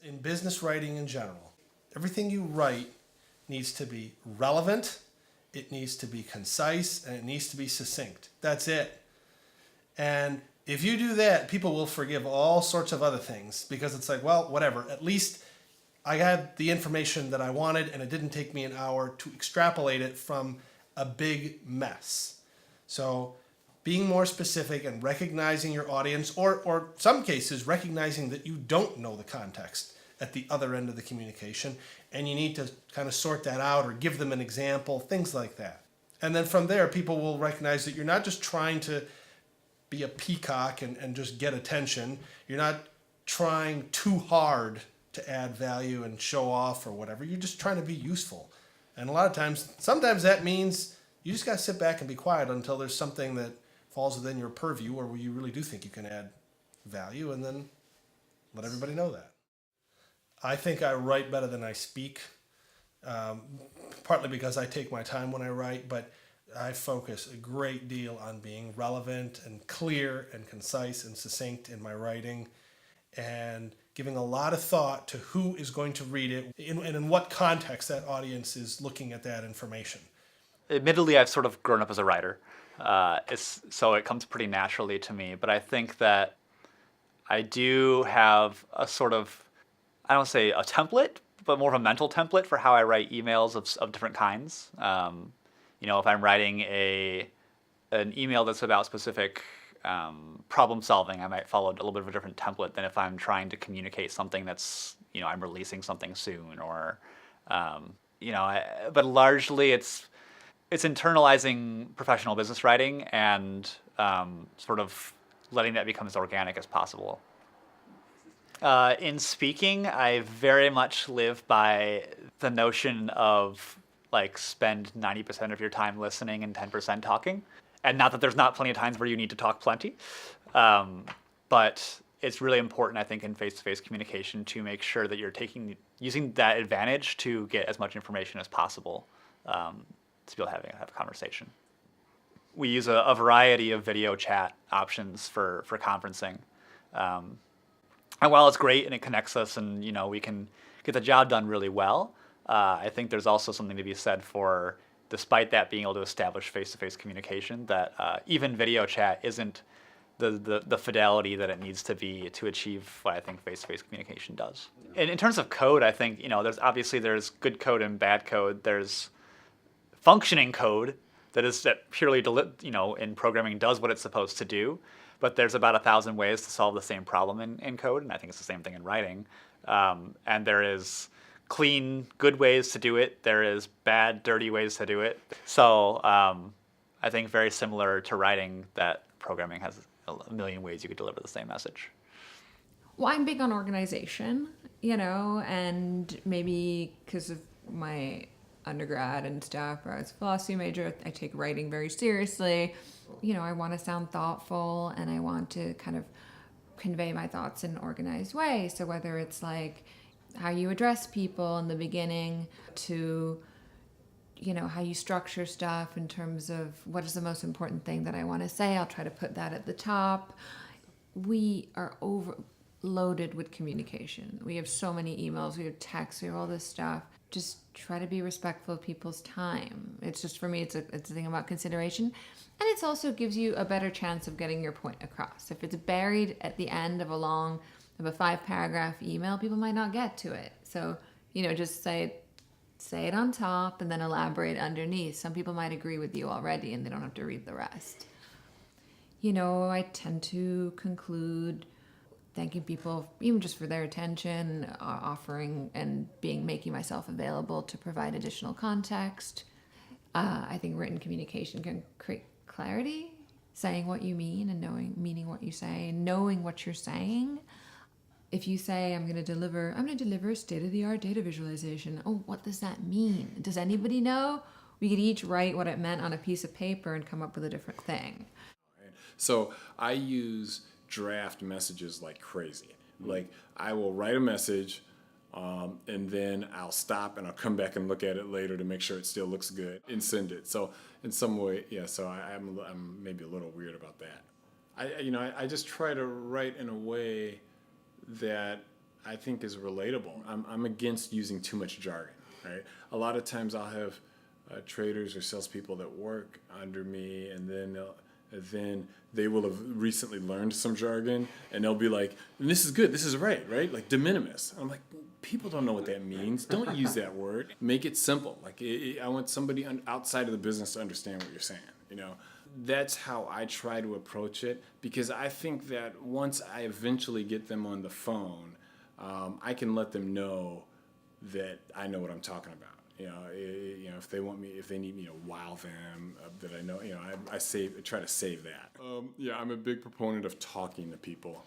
in business writing in general, everything you write needs to be relevant, it needs to be concise, and it needs to be succinct. That's it. And if you do that, people will forgive all sorts of other things because it's like, well, whatever. At least I had the information that I wanted and it didn't take me an hour to extrapolate it from a big mess. So being more specific and recognizing your audience, or some cases recognizing that you don't know the context at the other end of the communication and you need to kind of sort that out or give them an example, things like that. And then from there, people will recognize that you're not just trying to be a peacock and just get attention. You're not trying too hard to add value and show off or whatever. You're just trying to be useful. And a lot of times, sometimes that means you just got to sit back and be quiet until there's something that falls within your purview or where you really do think you can add value, and then let everybody know that. I think I write better than I speak, partly because I take my time when I write, but I focus a great deal on being relevant and clear and concise and succinct in my writing, and giving a lot of thought to who is going to read it and in what context that audience is looking at that information. Admittedly, I've sort of grown up as a writer, so it comes pretty naturally to me. But I think that I do have a sort of, I don't say a template, but more of a mental template for how I write emails of different kinds. If I'm writing an email that's about specific problem solving, I might follow a little bit of a different template than if I'm trying to communicate something that's, I'm releasing something soon or, but largely it's internalizing professional business writing and sort of letting that become as organic as possible. In speaking, I very much live by the notion of spend 90% of your time listening and 10% talking. And not that there's not plenty of times where you need to talk plenty, but it's really important, I think, in face-to-face communication to make sure that you're using that advantage to get as much information as possible to be able to have a conversation. We use a variety of video chat options for conferencing. And while it's great and it connects us and we can get the job done really well, I think there's also something to be said for, despite that being able to establish face-to-face communication, that even video chat isn't the fidelity that it needs to be to achieve what I think face-to-face communication does. And in terms of code, I think there's good code and bad code. There's functioning code that purely in programming does what it's supposed to do, but there's about 1,000 ways to solve the same problem in code, and I think it's the same thing in writing. And there is clean, good ways to do it. There is bad, dirty ways to do it. So I think very similar to writing, that programming has a million ways you could deliver the same message. Well, I'm big on organization, and maybe because of my undergrad and stuff, where I was a philosophy major, I take writing very seriously. I want to sound thoughtful and I want to kind of convey my thoughts in an organized way. So whether it's how you address people in the beginning to, how you structure stuff in terms of what is the most important thing that I want to say, I'll try to put that at the top. We are overloaded with communication. We have so many emails, we have texts, we have all this stuff. Just try to be respectful of people's time. It's just, for me, it's a thing about consideration. And it also gives you a better chance of getting your point across. If it's buried at the end of a 5-paragraph email, people might not get to it. So, just say it on top and then elaborate underneath. Some people might agree with you already and they don't have to read the rest. I tend to conclude thanking people even just for their attention, offering and making myself available to provide additional context. I think written communication can create clarity, saying what you mean and meaning what you say, and knowing what you're saying. If you say, I'm going to deliver a state-of-the-art data visualization. Oh, what does that mean? Does anybody know? We could each write what it meant on a piece of paper and come up with a different thing. So I use draft messages like crazy. Like, I will write a message and then I'll stop and I'll come back and look at it later to make sure it still looks good and send it. So in some way, so I'm maybe a little weird about that. I just try to write in a way that I think is relatable. I'm against using too much jargon, right? A lot of times I'll have traders or salespeople that work under me, and then they will have recently learned some jargon, and they'll be like, "This is good. This is right? Like de minimis." I'm like, people don't know what that means. Don't use that word. Make it simple. Like I want somebody outside of the business to understand what you're saying. You know, that's how I try to approach it, because I think that once I eventually get them on the phone, I can let them know that I know what I'm talking about. If they want me, if they need me to wow them, that I know, I try to save that. I'm a big proponent of talking to people.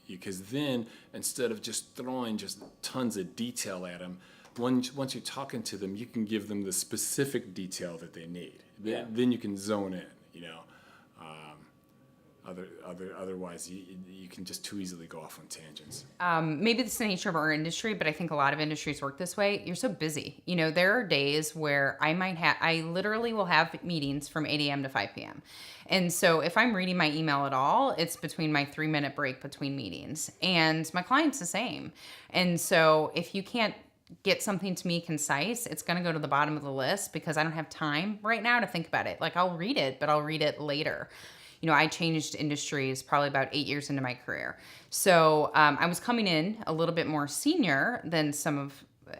Because then instead of just throwing just tons of detail at them, once you're talking to them, you can give them the specific detail that they need. Then you can zone in. Otherwise, you can just too easily go off on tangents. Maybe this is the nature of our industry, but I think a lot of industries work this way. You're so busy. There are days where I literally will have meetings from 8 a.m. to 5 p.m. And so if I'm reading my email at all, it's between my 3-minute break between meetings. And my client's the same. And so if you can't get something to me concise, it's going to go to the bottom of the list because I don't have time right now to think about it. Like I'll read it, but I'll read it later. I changed industries probably about 8 years into my career. So I was coming in a little bit more senior than some of,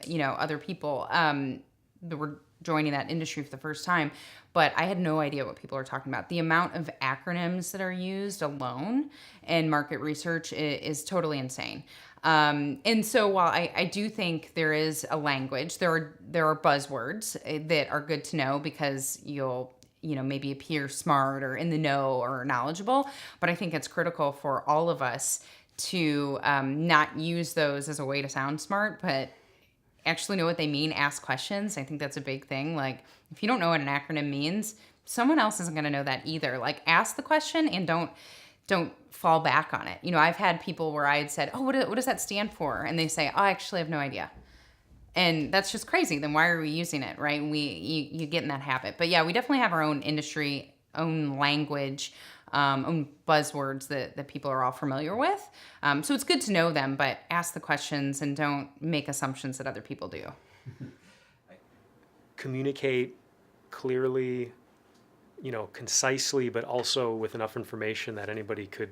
other people that were joining that industry for the first time. But I had no idea what people are talking about. The amount of acronyms that are used alone in market research is totally insane. And so while I do think there is a language, there are buzzwords that are good to know because you'll maybe appear smart or in the know or knowledgeable. But I think it's critical for all of us to not use those as a way to sound smart, but actually know what they mean, ask questions. I think that's a big thing. Like if you don't know what an acronym means, someone else isn't going to know that either. Like ask the question and don't fall back on it. I've had people where I had said, "Oh, what does that stand for?" And they say, "Oh, I actually have no idea." And that's just crazy. Then why are we using it, right? You get in that habit. But yeah, we definitely have our own industry, own language, own buzzwords that people are all familiar with. So it's good to know them, but ask the questions and don't make assumptions that other people do. Communicate clearly, concisely, but also with enough information that anybody could,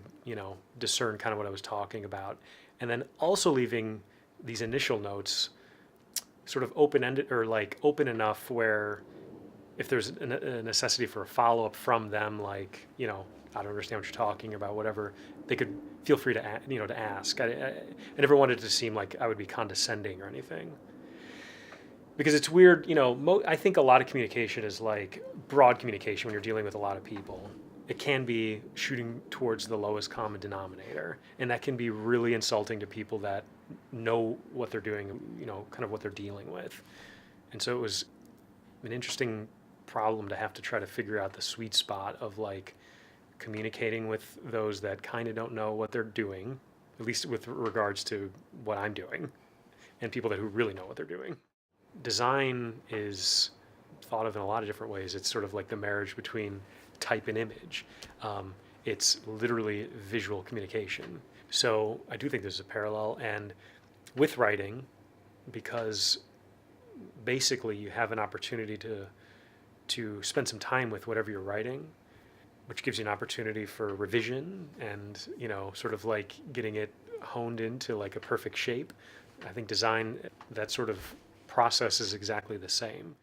discern kind of what I was talking about. And then also leaving these initial notes sort of open-ended or like open enough where if there's a necessity for a follow-up from them, like, I don't understand what you're talking about, whatever, they could feel free to ask. I never wanted it to seem like I would be condescending or anything. Because it's weird, I think a lot of communication is like broad communication when you're dealing with a lot of people. It can be shooting towards the lowest common denominator, and that can be really insulting to people that know what they're doing, kind of what they're dealing with. And so it was an interesting problem to have to try to figure out the sweet spot of like communicating with those that kind of don't know what they're doing, at least with regards to what I'm doing, and people who really know what they're doing. Design is thought of in a lot of different ways. It's sort of like the marriage between type and image. It's literally visual communication. So I do think there's a parallel, and with writing, because basically you have an opportunity to spend some time with whatever you're writing, which gives you an opportunity for revision and, sort of like getting it honed into like a perfect shape. I think design, that sort of process is exactly the same.